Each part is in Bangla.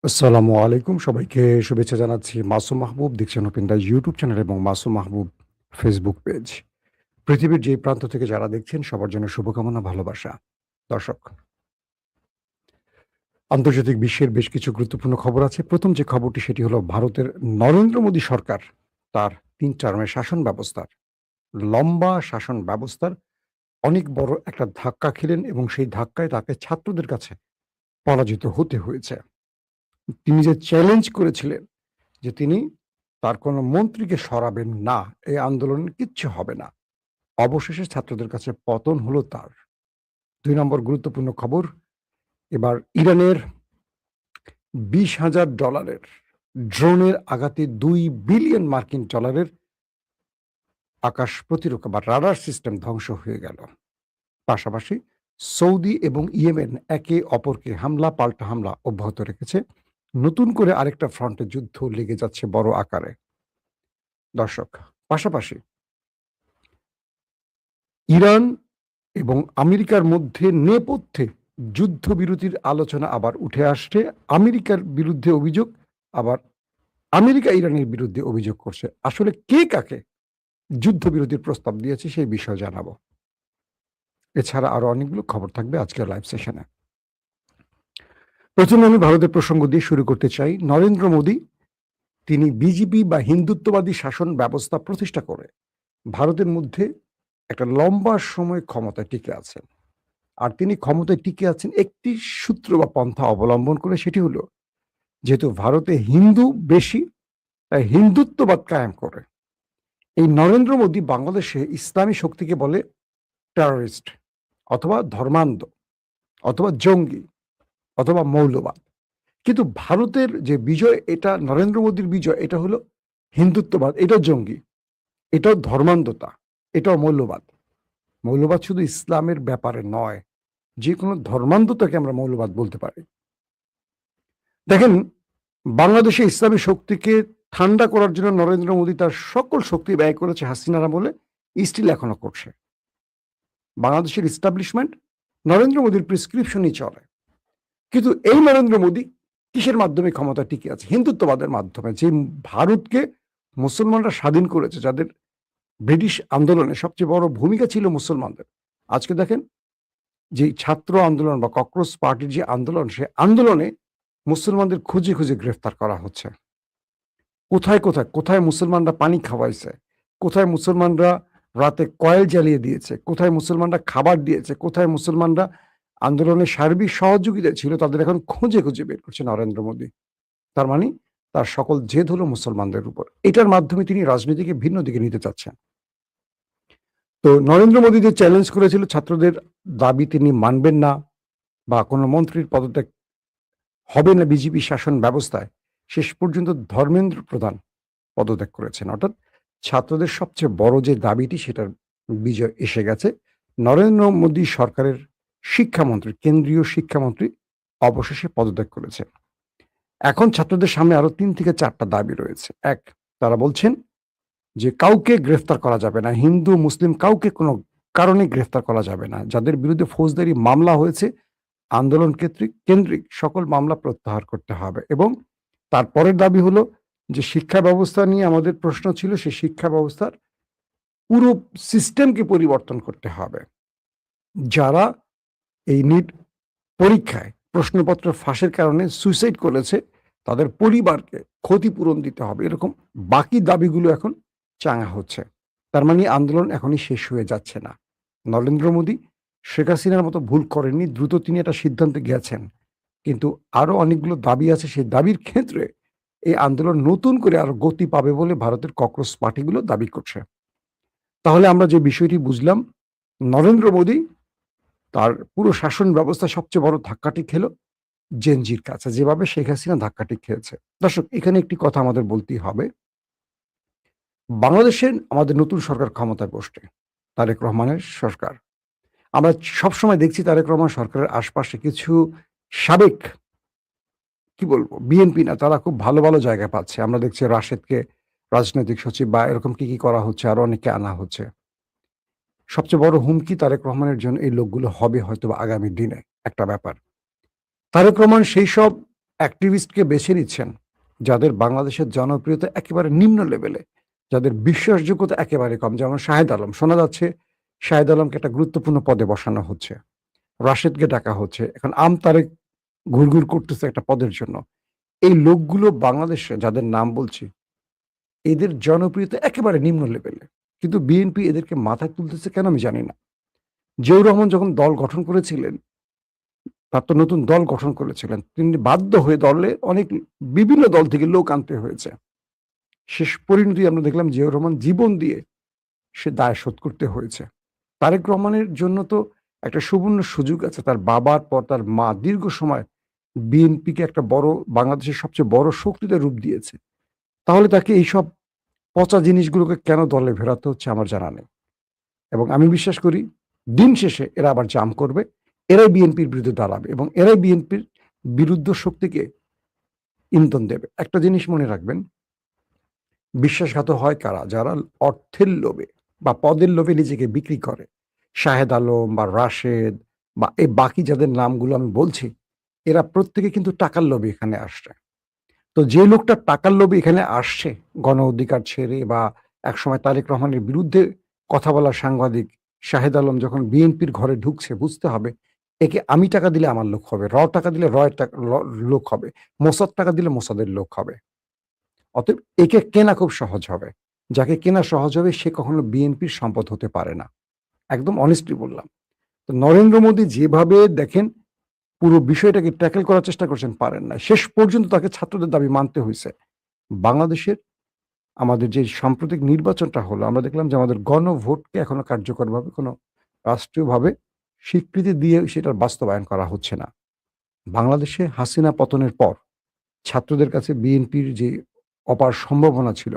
আসসালামু আলাইকুম। সবাইকে শুভেচ্ছা জানাচ্ছি। মাসুম মাহবুব দেখছেন ওপেন দ্য ইউটিউব চ্যানেল এবং মাসুম মাহবুব ফেসবুক পেজ। পৃথিবীর যে প্রান্ত থেকে যারা দেখছেন সবার জন্য শুভকামনা, ভালোবাসা। দর্শক, আন্তর্জাতিক বিশ্বের বেশ কিছু গুরুত্বপূর্ণ খবর আছে। ১ম যে খবরটি সেটি হলো ভারতের নরেন্দ্র মোদী সরকার তার ৩ টার্মের শাসন ব্যবস্থার, লম্বা শাসন ব্যবস্থার অনেক বড় একটা ধাক্কা খেলেন এবং সেই ধাক্কায় তাকে ছাত্রদের কাছে পরাজিত হতে হয়েছে। তিনি যে চ্যালেঞ্জ করেছিলেন যে তিনি তার কোনো মন্ত্রীকে সরাবেন না, এই আন্দোলনে কিচ্ছু হবে না। অবশেষে ছাত্রদের কাছে পতন হলো তার। ২ নম্বর গুরুত্বপূর্ণ খবর, এবার ইরানের $২০,০০০ ড্রোনের আঘাতে $২ বিলিয়ন মার্কিন ডলারের আকাশ প্রতিরক্ষা বা রাডার সিস্টেম ধ্বংস হয়ে গেল। পাশাপাশি সৌদি এবং ইয়েমেন একে অপরকে হামলা পাল্টা হামলা অব্যাহত রেখেছে। নতুন করে আরেকটা ফ্রন্টে যুদ্ধ লেগে যাচ্ছে বড় আকারে। দর্শক, পাশাপাশি ইরান এবং আমেরিকার মধ্যে নেপথ্যে যুদ্ধবিরতির আলোচনা আবার উঠে আসছে। আমেরিকার বিরুদ্ধে অভিযোগ, আবার আমেরিকা ইরানের বিরুদ্ধে অভিযোগ করছে। আসলে কে কাকে যুদ্ধবিরতির প্রস্তাব দিয়েছে সেই বিষয়ে জানাবো। এছাড়া আরো অনেকগুলো খবর থাকবে আজকের লাইভ সেশনে। প্রথমে আমি ভারতের প্রসঙ্গ দিয়ে শুরু করতে চাই। নরেন্দ্র মোদী তিনি বিজেপি বা হিন্দুত্ববাদী শাসন ব্যবস্থা প্রতিষ্ঠা করে ভারতের মধ্যে একটা লম্বা সময় ক্ষমতায় টিকে আছেন। আর তিনি ক্ষমতায় টিকে আছেন একটি সূত্র বা পন্থা অবলম্বন করে, সেটি হলো যেহেতু ভারতে হিন্দু বেশি, তাই হিন্দুত্ববাদ কায়েম করে। এই নরেন্দ্র মোদী বাংলাদেশে ইসলামী শক্তিকে বলে টেররিস্ট অথবা ধর্মান্ধ অথবা জঙ্গি অথবা মৌলবাদ। কিন্তু ভারতের যে বিজয়, এটা নরেন্দ্র মোদীর বিজয়, এটা হলো হিন্দুত্ববাদ, এটাও জঙ্গি, এটাও ধর্মান্ধতা, এটাও মৌলবাদ। মৌলবাদ শুধু ইসলামের ব্যাপারে নয়, যে কোনো ধর্মান্ধতাকে আমরা মৌলবাদ বলতে পারি। দেখেন, বাংলাদেশে ইসলামী শক্তিকে ঠান্ডা করার জন্য নরেন্দ্র মোদী তার সকল শক্তি ব্যয় করেছে হাসিনার আমলে, স্টিল এখনো করছে। বাংলাদেশের ইস্টাবলিশমেন্ট নরেন্দ্র মোদীর প্রেসক্রিপশনই চলে। কিন্তু এই নরেন্দ্র মোদী কিসের মাধ্যমে ক্ষমতা টিকে আছে? হিন্দুত্ববাদের মাধ্যমে। যে ভারতকে মুসলমানরা স্বাধীন করেছে, যাদের ব্রিটিশ আন্দোলনে সবচেয়ে বড় ভূমিকা ছিল মুসলমানদের। আজকে দেখেন, যে ছাত্র আন্দোলন বা ককরোচ পার্টির যে আন্দোলন, সে আন্দোলনে মুসলমানদের খুঁজে খুঁজে গ্রেফতার করা হচ্ছে। কোথায় কোথায় কোথায় মুসলমানরা পানি খাওয়াইছে, কোথায় মুসলমানরা রাতে কয়েল জ্বালিয়ে দিয়েছে, কোথায় মুসলমানরা খাবার দিয়েছে, কোথায় মুসলমানরা আন্দোলনের সার্বিক সহযোগিতা ছিল, তাদের এখন খুঁজে খুঁজে বের করছে নরেন্দ্র মোদী। তার মানে তার সকল জেদ হলো মুসলমানদের উপর। এটার মাধ্যমে তিনি রাজনীতিকে ভিন্ন দিকে নিতে চাচ্ছেন। তো নরেন্দ্র মোদী যে চ্যালেঞ্জ করেছিল ছাত্রদের দাবি তিনি মানবেন না বা কোনো মন্ত্রীর পদত্যাগ হবে না বিজেপি শাসন ব্যবস্থায়, শেষ পর্যন্ত ধর্মেন্দ্র প্রধান পদত্যাগ করেছেন। অর্থাৎ ছাত্রদের সবচেয়ে বড় যে দাবিটি, সেটার বিজয় এসে গেছে। নরেন্দ্র মোদী সরকারের শিক্ষামন্ত্রী, কেন্দ্রীয় শিক্ষামন্ত্রী অবশেষে পদত্যাগ করেছেন। এখন ছাত্রদের সামনে আরো ৩ থেকে ৪টা দাবি রয়েছে। ১, তারা বলছেন যে কাউকে গ্রেফতার করা যাবে না, হিন্দু মুসলিম কাউকে কোনো কারণে গ্রেফতার করা যাবে না। যাদের বিরুদ্ধে ফৌজদারি মামলা হয়েছে, আন্দোলন কেন্দ্রিক সকল মামলা প্রত্যাহার করতে হবে। এবং তারপরের দাবি হলো যে শিক্ষা ব্যবস্থা নিয়ে আমাদের প্রশ্ন ছিল, সেই শিক্ষা ব্যবস্থার পুরো সিস্টেমকে পরিবর্তন করতে হবে। যারা এই নিট পরীক্ষায় প্রশ্নপত্র ফাঁসের কারণে সুইসাইড করেছে, তাদের পরিবারকে ক্ষতিপূরণ দিতে হবে। এরকম বাকি দাবিগুলো এখন চাঙা হচ্ছে। তার মানে আন্দোলন এখনই শেষ হয়ে যাচ্ছে না। নরেন্দ্র মোদী শেখ হাসিনার মতো ভুল করেননি, দ্রুত তিনি একটা সিদ্ধান্তে গেছেন। কিন্তু আরো অনেকগুলো দাবি আছে, সেই দাবির ক্ষেত্রে এই আন্দোলন নতুন করে আরো গতি পাবে বলে ভারতের ককরোচ পার্টিগুলো দাবি করছে। তাহলে আমরা যে বিষয়টি বুঝলাম, নরেন্দ্র মোদী তার পুরো শাসন ব্যবস্থা সবচেয়ে বড় ধাক্কাটি খেলো জেনজির কাছে, যেভাবে শেখ হাসিনা ধাক্কাটি খেয়েছে। দর্শক, এখানে একটি কথা আমাদের বলতেই হবে। বাংলাদেশে আমাদের নতুন সরকার ক্ষমতায় বসছে, তারেক রহমানের সরকার। আমরা সবসময় দেখছি তারেক রহমান সরকারের আশপাশে কিছু সাবেক, কি বলবো, বিএনপি না, তারা খুব ভালো ভালো জায়গা পাচ্ছে। আমরা দেখছি রাশেদকে রাজনৈতিক সচিব বা এরকম কি করা হচ্ছে, আরো অনেককে আনা হচ্ছে। সবচেয়ে বড় হুমকি তারেক রহমানের জন্য এই লোকগুলো হবে হয়তো আগামী দিনে। একটা ব্যাপার, তারেক রহমান সেই সব অ্যাক্টিভিস্টকে বেছে নিচ্ছেন যাদের বাংলাদেশের জনপ্রিয়তা একেবারে নিম্ন লেভেলে, যাদের বিশ্বাসযোগ্যতা একেবারে কম। যেমন শাহেদ আলম, শোনা যাচ্ছে শাহেদ আলমকে একটা গুরুত্বপূর্ণ পদে বসানো হচ্ছে, রাশেদকে ডাকা হচ্ছে, এখন তারেক ঘুরঘুর করতেছে একটা পদের জন্য। এই লোকগুলো বাংলাদেশে যাদের নাম বলছি, এদের জনপ্রিয়তা একেবারে নিম্ন লেভেলে, কিন্তু বিএনপি এদেরকে মাথায় তুলতেছে কেন আমি জানি না। জিয়াউর রহমান যখন দল গঠন করেছিলেন, তার তো নতুন দল গঠন করেছিলেন, তিনি বাধ্য হয়ে দলে অনেক বিভিন্ন দল থেকে লোক আনতে হয়েছে। শেষ পরিণতি আমরা দেখলাম জিয়াউর রহমান জীবন দিয়ে সে দায় শোধ করতে হয়েছে। তারেক রহমানের জন্য তো একটা সুবর্ণ সুযোগ আছে, তার বাবার পর তার মা দীর্ঘ সময় বিএনপিকে একটা বড়, বাংলাদেশের সবচেয়ে বড় শক্তিতে রূপ দিয়েছে। তাহলে তাকে এইসব পচা জিনিসগুলোকে কেন দলে ভেড়াতে হচ্ছে আমার জানা নেই। এবং আমি বিশ্বাস করি দিন শেষে এরা আবার জাম করবে, এরাই বিএনপির বিরুদ্ধে দাঁড়াবে এবং এরাই বিএনপির বিরুদ্ধ শক্তিকে ইন্ধন দেবে। একটা জিনিস মনে রাখবেন, বিশ্বাসঘাত হয় কারা? যারা অর্থের লোভে বা পদের লোভে নিজেকে বিক্রি করে। শাহেদ আলম বা রাশেদ বা এই বাকি যাদের নামগুলো আমি বলছি, এরা প্রত্যেকে কিন্তু টাকার লোভে এখানে আসছে। তো যে লোকটা টাকার লোভে এখানে আসছে, গণ অধিকার ছেড়ে বা একসময় তারেক রহমানের বিরুদ্ধে কথা বলা সাংবাদিক শাহেদ আলম যখন বিএনপির ঘরে ঢুকছে, বুঝতে হবে একে আমি টাকা দিলে আমার লোক হবে, টাকা দিলে লোক হবে, মোসাদ টাকা দিলে মোসাদের লোক হবে। অতএব একে কেনা খুব সহজ হবে। যাকে কেনা সহজ হবে সে কখনো বিএনপির সম্পদ হতে পারে না। একদম অনেস্টলি বললাম। তো নরেন্দ্র মোদী যেভাবে দেখেন পুরো বিষয়টাকে ট্যাকেল করার চেষ্টা করছেন, পারেন না। শেষ পর্যন্ত তাকে ছাত্রদের দাবি মানতে হয়েছে। বাংলাদেশের আমাদের যে সাম্প্রতিক নির্বাচনটা হলো, আমরা দেখলাম যে আমাদের গণভোটকে এখনো কার্যকরভাবে কোনো রাষ্ট্রীয়ভাবে স্বীকৃতি দিয়ে সেটার বাস্তবায়ন করা হচ্ছে না। বাংলাদেশে হাসিনা পতনের পর ছাত্রদের কাছে বিএনপির যে অপার সম্ভাবনা ছিল,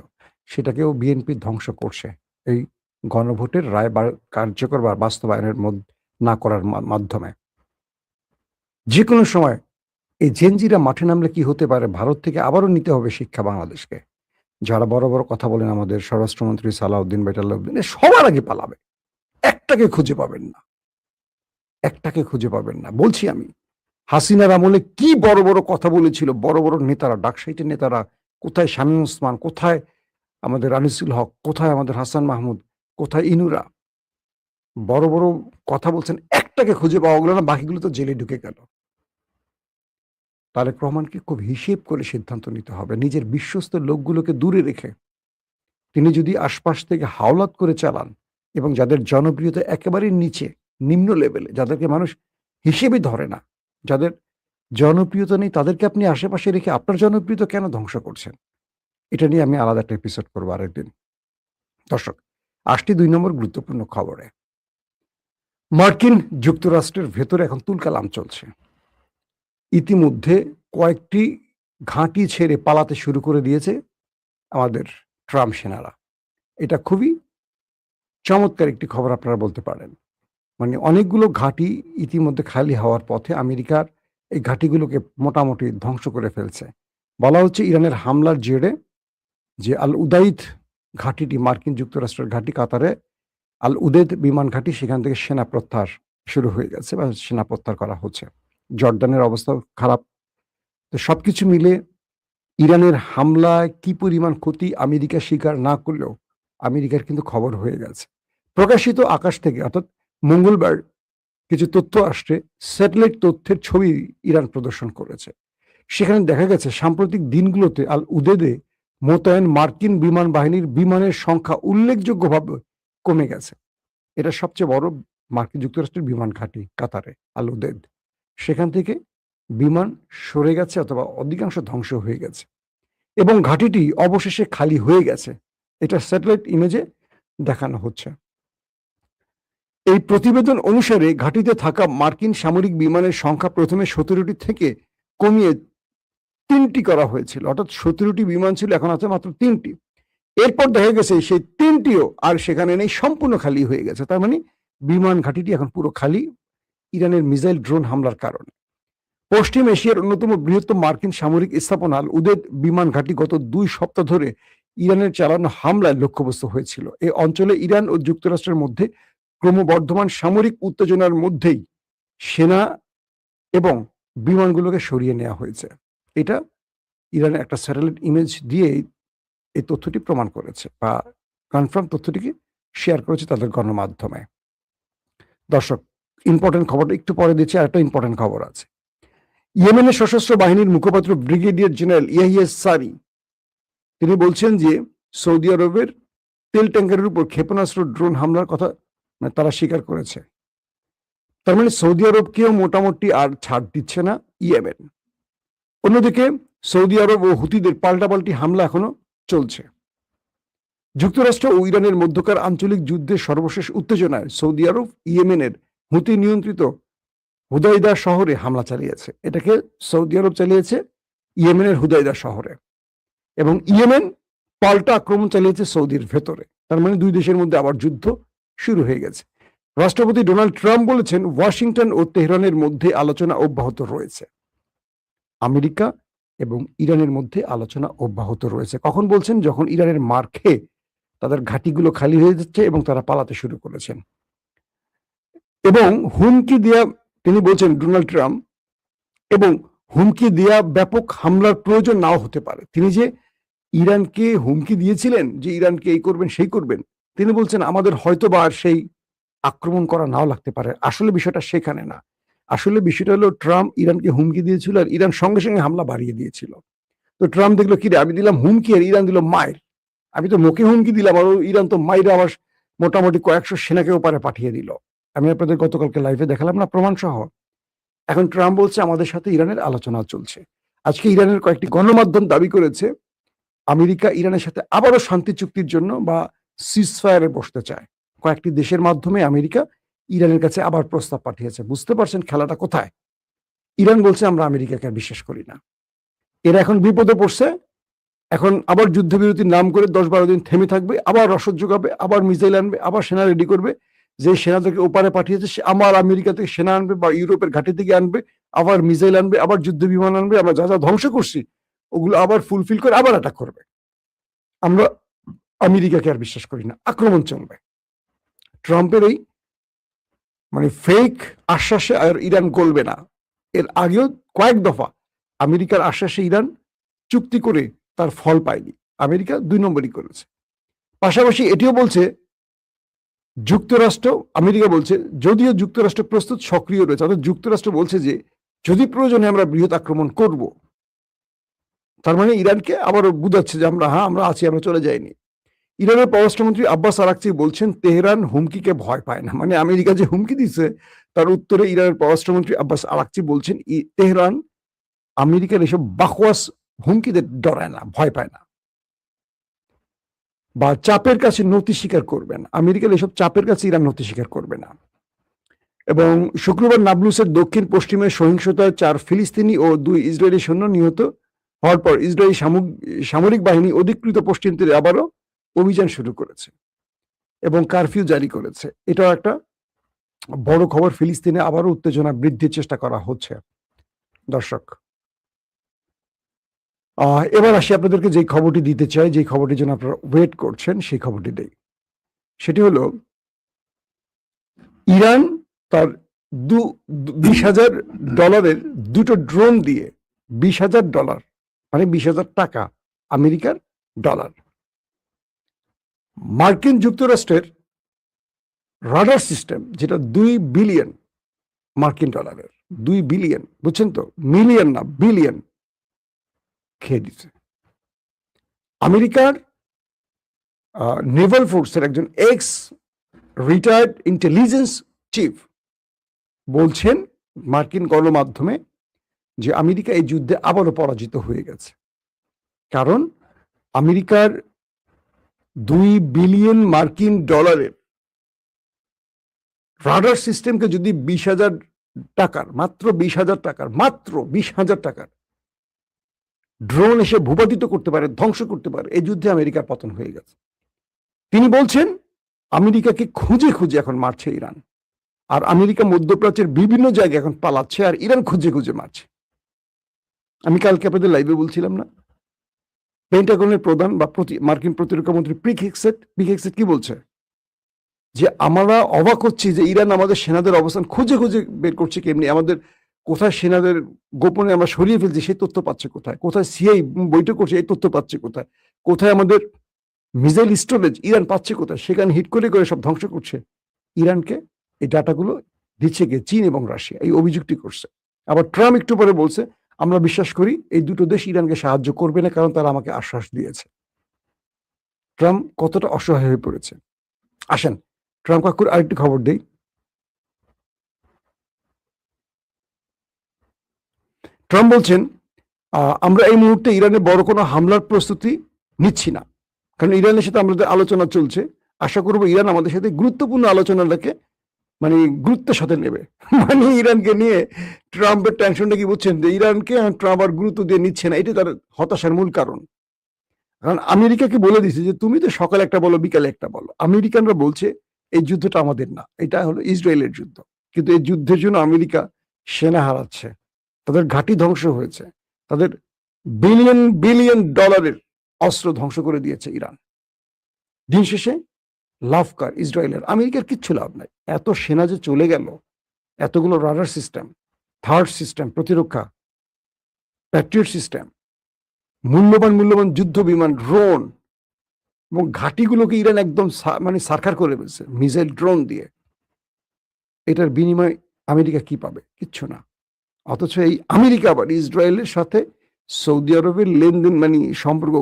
সেটাকেও বিএনপি ধ্বংস করছে এই গণভোটের রায় কার্যকর বা বাস্তবায়নের না করার মাধ্যমে। যে কোনো সময় এই জেনজিরা মাঠে নামলে কি হতে পারে, ভারত থেকে আবারও নিতে হবে শিক্ষা বাংলাদেশকে। যারা বড় বড় কথা বলেন, আমাদের স্বরাষ্ট্রমন্ত্রী সালাউদ্দিন বেটালাউদ্দিন, সবার আগে পালাবে। একটাকে খুঁজে পাবেন না, একটাকে খুঁজে পাবেন না বলছি আমি। হাসিনার আমলে কি বড় বড় কথা বলেছিল বড় বড় নেতারা, ডাকসাইটের নেতারা, কোথায় শামীম ওসমান, কোথায় আমাদের আনিসুল হক, কোথায় আমাদের হাসান মাহমুদ, কোথায় ইনুরা, বড় বড় কথা বলছেন, একটাকে খুঁজে পাওয়া গেল না, বাকিগুলো তো জেলে ঢুকে গেল। তারেক রহমানকে খুব হিসেব করে সিদ্ধান্ত নিতে হবে, নিজের বিশ্বস্ত লোকগুলোকে দূরে রেখে। তিনি যদি আশপাশ থেকে হাওলাত করে চালান এবং যাদের জনপ্রিয়তা একেবারে নিচে, নিম্ন লেভেলে, যাদেরকে মানুষ হিসেবে ধরে না, যাদের জনপ্রিয়তা নেই, তাদেরকে আপনি আশেপাশে রেখে আপনার জনপ্রিয়তা কেন ধ্বংস করছেন? এটা নিয়ে আমি আলাদা একটা এপিসোড করবো আরেকদিন। দর্শক, আসছি ২ নম্বর গুরুত্বপূর্ণ খবরে। মার্কিন যুক্তরাষ্ট্রের ভেতরে এখন তুলকালাম চলছে। ইতিমধ্যে কয়েকটি ঘাঁটি ছেড়ে পালাতে শুরু করে দিয়েছে আমাদের ট্রাম্প সেনারা। এটা খুবই চমৎকার একটি খবর আপনারা বলতে পারেন। মানে অনেকগুলো ঘাঁটি ইতিমধ্যে খালি হওয়ার পথে, আমেরিকার এই ঘাঁটিগুলোকে মোটামুটি ধ্বংস করে ফেলছে। বলা হচ্ছে ইরানের হামলার জেরে যে আল উদাইদ ঘাঁটিটি, মার্কিন যুক্তরাষ্ট্রের ঘাঁটি কাতারে আল উদেদ বিমান ঘাঁটি, সেখান থেকে সেনা প্রত্যাহার শুরু হয়ে গেছে বা সেনা প্রত্যাহার করা হচ্ছে। জর্দানের অবস্থা খারাপ। তো সবকিছু মিলে ইরানের হামলায় কি পরিমাণ ক্ষতি আমেরিকা স্বীকার না করলেও আমেরিকার কিন্তু খবর হয়ে গেছে। প্রকাশিত আকাশ থেকে, অর্থাৎ মঙ্গলবার কিছু তথ্য আসছে, স্যাটেলাইট তথ্যের ছবি ইরান প্রদর্শন করেছে। সেখানে দেখা গেছে সাম্প্রতিক দিনগুলোতে আল উদেদে মোতায়েন মার্কিন বিমান বাহিনীর বিমানের সংখ্যা উল্লেখযোগ্যভাবে কমে গেছে। এটা সবচেয়ে বড় মার্কিন যুক্তরাষ্ট্রের বিমান ঘাঁটি কাতারে, আল উদেদ। সেখান থেকে বিমান সরে গেছে অথবা অধিকাংশ ধ্বংস হয়ে গেছে এবং ঘাঁটিটি অবশেষে খালি হয়ে গেছে। এটা স্যাটেলাইট ইমেজে দেখানো হচ্ছে। এই প্রতিবেদন অনুসারে ঘাঁটিতে থাকা মার্কিন সামরিক বিমানের সংখ্যা প্রথমে ১৭টি থেকে কমিয়ে ৩টি করা হয়েছিল, অর্থাৎ ১৭টি বিমান ছিল, এখন আছে মাত্র ৩টি। এরপর দেখা গেছে সেই ৩টিও আর সেখানে নেই, সম্পূর্ণ খালি হয়ে গেছে। তার মানে বিমান ঘাঁটিটি এখন পুরো খালি ইরানের মিসাইল ড্রোন হামলার কারণে। পশ্চিম এশিয়ার অন্যতম বৃহত্তম মার্কিন সামরিক স্থাপনা আল উদেদ বিমান ঘাঁটি গত ২ সপ্তাহ ধরে ইরানের চালানো হামলায় লক্ষ্যবস্তু হয়েছিল। এই অঞ্চলে ইরান ও যুক্তরাষ্ট্রের মধ্যে ক্রমবর্ধমান সামরিক উত্তেজনার মধ্যেই সেনা এবং বিমানগুলোকে সরিয়ে নেওয়া হয়েছে। এটা ইরানের একটা স্যাটেলাইট ইমেজ দিয়ে এই তথ্যটি প্রমাণ করেছে বা কনফার্ম তথ্যটিকে শেয়ার করেছে তাদের গণমাধ্যমে। দর্শক, ইম্পর্টেন্ট খবরটা একটু পরে দিচ্ছি, আর একটা ইম্পর্টেন্ট খবর আছে। ইয়েমেনের সশস্ত্র বাহিনীর মুখপাত্র ব্রিগেডিয়ার জেনারেল ইয়াহিয়া সারি তিনি বলছেন যে সৌদি আরবের তেল ট্যাঙ্কারের উপর ক্ষেপণাস্ত্র ড্রোন হামলার কথা তারা স্বীকার করেছে। তার মানে সৌদি আরবকেও মোটামুটি আর ছাড় দিচ্ছে না ইয়েমেন। অন্যদিকে সৌদি আরব ও হুতিদের পাল্টাপাল্টি হামলা এখনো চলছে। যুক্তরাষ্ট্র ও ইরানের মধ্যকার আঞ্চলিক যুদ্ধের সর্বশেষ উত্তেজনায় সৌদি আরব ইয়েমেনের হুতি নিয়ন্ত্রিত হুদাইদা শহরে হামলা চালিয়েছে। এটাকে সৌদি আরব চালিয়েছে ইয়েমেনের হুদাইদা শহরে, এবং ইয়েমেন পাল্টা আক্রমণ চালিয়েছে সৌদির ভেতরে। তার মানে দুই দেশের মধ্যে আবার যুদ্ধ শুরু হয়ে গেছে। রাষ্ট্রপতি ডোনাল্ড ট্রাম্প বলেছেন ওয়াশিংটন ও তেহরানের মধ্যে আলোচনা অব্যাহত রয়েছে। আমেরিকা এবং ইরানের মধ্যে আলোচনা অব্যাহত রয়েছে। কখন বলছেন? যখন ইরানের মার খেয়ে তাদের ঘাঁটিগুলো খালি হয়ে যাচ্ছে এবং তারা পালাতে শুরু করেছেন। এবং হুমকি দেয়া, তিনি বলছেন ডোনাল্ড ট্রাম্প, এবং হুমকি দেয়া ব্যাপক হামলার প্রয়োজন নাও হতে পারে। তিনি যে ইরানকে হুমকি দিয়েছিলেন যে ইরানকে এই করবেন সেই করবেন, তিনি বলছেন আমাদের হয়তো বা আর সেই আক্রমণ করা নাও লাগতে পারে। আসলে বিষয়টা সেখানে না। আসলে বিষয়টা হলো ট্রাম্প ইরানকে হুমকি দিয়েছিল আর ইরান সঙ্গে সঙ্গে হামলা বাড়িয়ে দিয়েছিল। তো ট্রাম্প দেখলো কি রে, আমি দিলাম হুমকি আর ইরান দিল মায়ের। আমি তো মুখে হুমকি দিলাম আর ইরান তো মাইরে আমার মোটামুটি কয়েকশো সেনাকে ওপারে পাঠিয়ে দিল। আমি আপনাদের গতকালকে লাইভে দেখালাম না প্রমাণ সহ। এখন ট্রাম্প বলছে আমাদের সাথে ইরানের আলোচনা চলছে। আজকে ইরানের কয়েকটি গণমাধ্যম দাবি করেছে আমেরিকা ইরানের সাথে আবারও শান্তি চুক্তির জন্য বা সিজফায়ারে বসতে চায়। কয়েকটি দেশের মাধ্যমে আমেরিকা ইরানের কাছে আবার প্রস্তাব পাঠিয়েছে। বুঝতে পারছেন খেলাটা কোথায়? ইরান বলছে আমরা আমেরিকাকে আর বিশ্বাস করি না। এরা এখন বিপদে পড়ছে। এখন আবার যুদ্ধবিরতির নাম করে 10-12 দিন থেমে থাকবে, আবার রসদ যোগাবে, আবার মিসাইল আনবে, আবার সেনা রেডি করবে। যে সেনাদেরকে ওপারে পাঠিয়েছে সে আমার আমেরিকা থেকে সেনা আনবে বা ইউরোপের ঘাঁটি থেকে আনবে, আবার মিসাইল আনবে, আবার যুদ্ধ বিমান আনবে। আমরা যা যা ধ্বংস করছি ওগুলো আবার ফুলফিল করে আবার অ্যাটাক করবে। আমরা আমেরিকাকে আর বিশ্বাস করি না, আক্রমণ চলবে। ট্রাম্পের এই ফেক আশ্বাসে আর ইরান গলবে না। এর আগেও কয়েক দফা আমেরিকার আশ্বাসে ইরান চুক্তি করে তার ফল পায়নি। আমেরিকা 2 নম্বরই করেছে। পাশাপাশি এটিও বলছে যুক্তরাষ্ট্র, আমেরিকা বলছে যদিও যুক্তরাষ্ট্র প্রস্তুত সক্রিয় রয়েছে, অর্থাৎ যুক্তরাষ্ট্র বলছে যে যদি প্রয়োজনে আমরা বৃহৎ আক্রমণ করব। তার মানে ইরানকে আবারও বুঝাচ্ছে যে আমরা আছি, আমরা চলে যাইনি। ইরানের পররাষ্ট্রমন্ত্রী আব্বাস আরাকচি বলছেন তেহরান হুমকিকে ভয় পায় না। মানে আমেরিকা যে হুমকি দিচ্ছে তার উত্তরে ইরানের পররাষ্ট্রমন্ত্রী আব্বাস আরাকচি বলছেন তেহরান আমেরিকার এসব বাকওয়াস হুমকিতে ডরায় না, ভয় পায় না, বা চাপের কাছে নতি স্বীকার করবে না। আমেরিকার এসব চাপের কাছে ইরান নতি স্বীকার করবে না। এবং শুক্রবার নাবলুসের দক্ষিণ পশ্চিমে সহিংসতায় 4 ফিলিস্তিনি ও 2 ইসরায়েলি সৈন্য নিহত হওয়ার পর ইসরায়েলি সামরিক বাহিনী অধিকৃত পশ্চিম তীরে আবারও অভিযান শুরু করেছে এবং কারফিউ জারি করেছে। এটাও একটা বড় খবর। ফিলিস্তিনে আবারও উত্তেজনা বৃদ্ধির চেষ্টা করা হচ্ছে। দর্শক, এবার আসি আপনাদেরকে যে খবরটি দিতে চাই, যে খবরটির জন্য আপনারা ওয়েট করছেন, সেই খবরটি দেই। সেটি হলো ইরান তার $20,000 দুটো ড্রোন দিয়ে $20,000 মানে 20,000 টাকা আমেরিকার ডলার, মার্কিন যুক্তরাষ্ট্রের রাডার সিস্টেম যেটা 2 বিলিয়ন মার্কিন ডলারের, 2 বিলিয়ন, বুঝছেন তো, মিলিয়ন না বিলিয়ন, খেয়ে দিচ্ছে। আমেরিকার নেভাল ফোর্সের একজন এক্স রিটায়ার্ড ইন্টেলিজেন্স চিফ বলছেন মার্কিন গণমাধ্যমে যে আমেরিকা এই যুদ্ধে আবারও পরাজিত হয়ে গেছে। কারণ আমেরিকার 2 বিলিয়ন মার্কিন ডলারের রাডার সিস্টেমকে যদি 20,000 টাকার, মাত্র 20,000 টাকার ড্রোন এসে ভূপাতিত করতে পারে, ধ্বংস করতে পারে, এই যুদ্ধে আমেরিকার পতন হয়ে গেছে। তিনি বলছেন আমেরিকাকে খুঁজে খুঁজে এখন মারছে ইরান, আর আমেরিকা মধ্যপ্রাচ্যের বিভিন্ন জায়গায় এখন পালাচ্ছে আর ইরান খুঁজে খুঁজে মারছে। আমি কালকে আপনাদের লাইভে বলছিলাম না, পেন্টাগনের প্রধান বা মার্কিন প্রতিরক্ষা মন্ত্রী পিট হেগসেট কি বলছে, যে আমরা অবাক হচ্ছি যে ইরান আমাদের সেনাদের অবস্থান খুঁজে খুঁজে বের করছে, কেমনি আমাদের কোথায় সেনাদের গোপনে আমরা সরিয়ে ফেলছি সেই তথ্য পাচ্ছে কোথায়, কোথায় সিআই বৈঠক করছে এই তথ্য পাচ্ছে কোথায়, কোথায় আমাদের মিসাইল স্টোরেজ ইরান পাচ্ছে কোথায়, সেখানে হিট করে করে সব ধ্বংস করছে। ইরানকে এই ডাটাগুলো দিচ্ছে কে? চীন এবং রাশিয়া। এই অভিযুক্তি করছে। আবার ট্রাম্প একটু পরে বলছে আমরা বিশ্বাস করি এই দুটো দেশ ইরানকে সাহায্য করবে না, কারণ তারা আমাকে আশ্বাস দিয়েছে। ট্রাম্প কতটা অসহায় হয়ে পড়েছে। আসেন ট্রাম্প কাকুর আরেকটি খবর দেই। ট্রাম্প বলছেন আমরা এই মুহূর্তে ইরানে বড় কোনো হামলার প্রস্তুতি নিচ্ছি না, কারণ ইরানের সাথে আমাদের আলোচনা চলছে। আশা করবো ইরান আমাদের সাথে গুরুত্বপূর্ণ আলোচনাটাকে মানে গুরুত্বের সাথে নেবে। মানে ইরানকে নিয়ে ট্রাম্পের টেনশনটা কি বুঝছেন, যে ইরানকে ট্রাম্প আর গুরুত্ব দিয়ে নিচ্ছে না, এটাই তার হতাশার মূল কারণ। কারণ আমেরিকাকে বলে দিছে যে তুমি তো সকালে একটা বলো বিকালে একটা বলো। আমেরিকানরা বলছে এই যুদ্ধটা আমাদের না, এটা হলো ইসরায়েলের যুদ্ধ। কিন্তু এই যুদ্ধের জন্য আমেরিকা সেনা হারাচ্ছে, তাদের ঘাঁটি ধ্বংস হয়েছে, তাদের বিলিয়ন বিলিয়ন ডলারের অস্ত্র ধ্বংস করে দিয়েছে ইরান। দিন শেষে লাভ কার ইসরায়েলের, আমেরিকার কিচ্ছু লাভ নাই। এত সেনা যে চলে গেল, এতগুলো রাডার সিস্টেম, থার্ড সিস্টেম প্রতিরক্ষা, প্যাট্রিয়ট সিস্টেম, মূল্যবান মূল্যবান যুদ্ধ বিমান, ড্রোন এবং ঘাঁটিগুলোকে ইরান একদম মানে সারখার করে ফেলছে মিসাইল ড্রোন দিয়ে। এটার বিনিময়ে আমেরিকা কি পাবে? কিচ্ছু না। অথচ এই আমেরিকা আবার ইসরায়েলের সাথে সৌদি আরবের লেনদেন মানে সম্পর্ক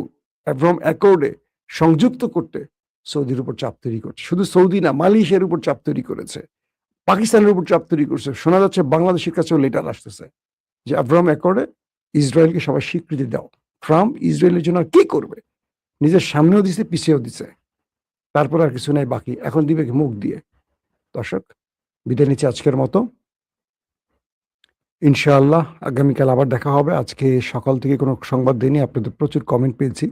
অ্যাব্রাহাম অ্যাকর্ডে সংযুক্ত করতে সৌদির উপর চাপ তৈরি করছে। শুধু সৌদি না, মালয়েশিয়ার উপর চাপ তৈরি করেছে, পাকিস্তানের উপর চাপ তৈরি করছে। শোনা যাচ্ছে বাংলাদেশের কাছেও লেটার আসতেছে যে আব্রাহাম অ্যাকর্ডে ইসরায়েলকে সবাই স্বীকৃতি দাও। ট্রাম্প ইসরায়েলের জন্য আর কি করবে? নিজের সামনেও দিছে, পিছিয়েও দিছে, তারপর আর কিছু নাই বাকি। এখন দিবে কি? মুখ দিয়ে। দর্শক, বিদায় নিচ্ছে আজকের মতো। ইনশাআল্লাহ আগামীকাল আবার দেখা হবে। আজকে সকাল থেকে কোনো সংবাদ দিইনি, আপনাদের প্রচুর কমেন্ট পেয়েছি।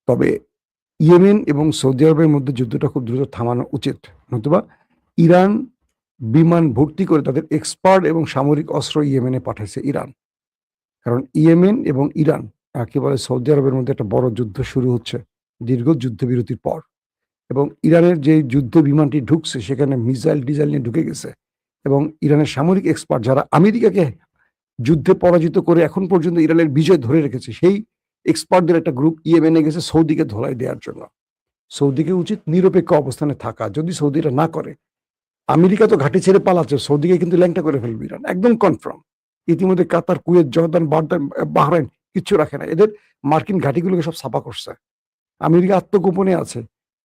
তবে ইয়েমেন এবং সৌদি আরবের মধ্যে যুদ্ধটা খুব দ্রুত থামানো উচিত, নতুবা ইরান বিমান ভর্তি করে তাদের এক্সপার্ট এবং সামরিক অস্ত্র ইয়েমেনে পাঠাইছে ইরান। কারণ ইয়েমেন এবং ইরান একেবারে সৌদি আরবের মধ্যে একটা বড় যুদ্ধ শুরু হচ্ছে দীর্ঘ যুদ্ধবিরতির পর। এবং ইরানের যে যুদ্ধ বিমানটি ঢুকছে সেখানে মিসাইল ডিজাইল নিয়ে ঢুকে গেছে। এবং ইরানের সামরিক এক্সপার্ট যারা আমেরিকাকে যুদ্ধে পরাজিত করে এখন পর্যন্ত ইরানের বিজয় ধরে রেখেছে, সেই এক্সপার্টদের একটা গ্রুপ ইয়েমেনে গেছে সৌদিকে ধোলাই দেওয়ার জন্য। সৌদিকে উচিত নিরপেক্ষ অবস্থানে থাকা। যদি সৌদিরা না করে, আমেরিকা তো ঘাঁটি ছেড়ে পালাচ্ছে, সৌদিকে কিন্তু ল্যাংটা করে ফেলবে ইরান, একদম কনফার্ম। ইতিমধ্যে কাতার, কুয়েত, জর্দান, বাহরাইন কিচ্ছু রাখে না, এদের মার্কিন ঘাঁটিগুলোকে সব ছাপা করছে। আমেরিকা আত্মগোপনে আছে।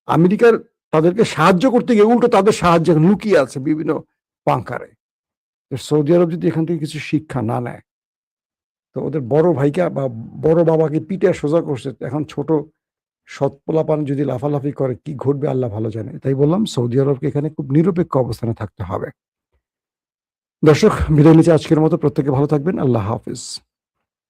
আমেরিকার তাদেরকে সাহায্য করতে গিয়ে উল্টো তাদের সাহায্য লুকিয়ে আছে বিভিন্ন পাংকারে। সৌদি আরব যদি এখান থেকে কিছু শিক্ষা না নেয়, তো ওদের বড় ভাইকে বা বড় বাবাকে পিঠে সোজা করছে, এখন ছোট সৎ পোলাপান যদি লাফালাফি করে কি ঘটবে আল্লাহ ভালো জানে। তাই বললাম সৌদি আরবকে এখানে খুব নিরপেক্ষ অবস্থানে থাকতে হবে। দর্শক, বিদায় নিচ্ছি আজকের মতো। প্রত্যেকে ভালো থাকবেন। আল্লাহ হাফিজ।